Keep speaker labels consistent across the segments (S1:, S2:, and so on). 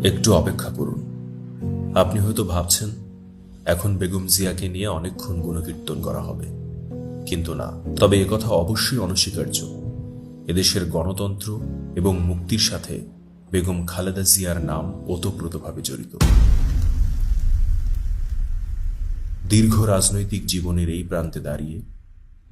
S1: একটু অপেক্ষা করুন। আপনি হয়তো ভাবছেন এখন বেগম জিয়াকে নিয়ে অনেকক্ষণ গুণকীর্তন করা হবে, কিন্তু না। তবে একথা অবশ্যই অনস্বীকার্য, এদেশের গণতন্ত্র এবং মুক্তির সাথে বেগম খালেদা জিয়ার নাম ওতপ্রোতভাবে জড়িত। দীর্ঘ রাজনৈতিক জীবনের এই প্রান্তে দাঁড়িয়ে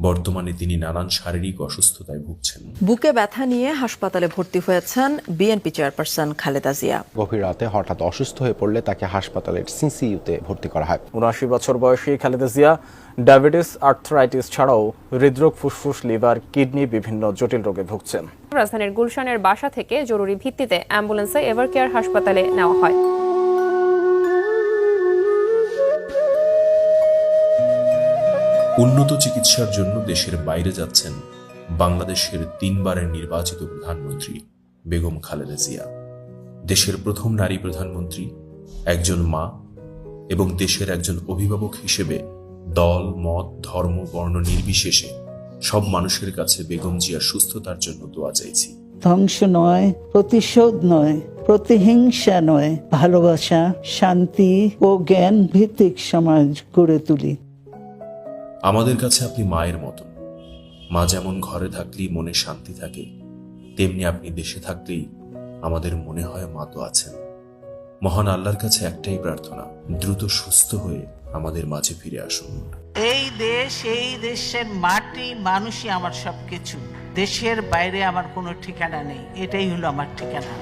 S1: বর্তমানে তিনি নানান শারীরিক অসুস্থতায় ভুগছেন।
S2: বুকে ব্যথা নিয়ে হাসপাতালে ভর্তি হয়েছেন বিএনপি চেয়ারপারসন খালেদা জিয়া।
S3: গভীর রাতে হঠাৎ অসুস্থ হয়ে পড়লে তাকে হাসপাতালের সিসিইউতে ভর্তি করা হয়।
S4: ৭৯ বছর বয়সী খালেদা জিয়া ডায়াবেটিস, আর্থ্রাইটিস ছাড়াও হৃদরোগ, ফুসফুস, লিভার, কিডনি বিভিন্ন জটিল রোগে ভুগছেন।
S5: রাজধানীর গুলশানের বাসা থেকে জরুরি ভিত্তিতে অ্যাম্বুলেন্সে এভারকেয়ার হাসপাতালে নেওয়া হয়।
S1: উন্নত চিকিৎসার জন্য দেশের বাইরে যাচ্ছেন বাংলাদেশের ৩ বারের নির্বাচিত প্রধানমন্ত্রী বেগম খালেদা জিয়া। দেশের প্রথম নারী প্রধানমন্ত্রী, একজন মা এবং দেশের একজন অভিভাবক হিসেবে দল, মত, ধর্ম, বর্ণ নির্বিশেষে সব মানুষের কাছে বেগম জিয়ার সুস্থতার জন্য দোয়া চাইছি।
S6: ধ্বংস নয়, প্রতিশোধ নয়, প্রতিহিংসা নয়, ভালোবাসা, শান্তি ও জ্ঞান ভিত্তিক সমাজ গড়ে তুলি।
S1: আমাদের কাছে আপনি মায়ের মতন। মা যেমন ঘরে থাকলেই মনে শান্তি থাকে, তেমনি আপনি দেশে থাকলেই আমাদের মনে হয় মা তো আছেন। মহান আল্লাহর কাছে একটাই প্রার্থনা, দ্রুত সুস্থ হয়ে আমাদের মাঝে ফিরে আসুন।
S7: এই দেশের মাটি, মানুষই আমার সবকিছু। দেশের বাইরে আমার কোনো ঠিকানা নেই, এটাই হলো আমার ঠিকানা।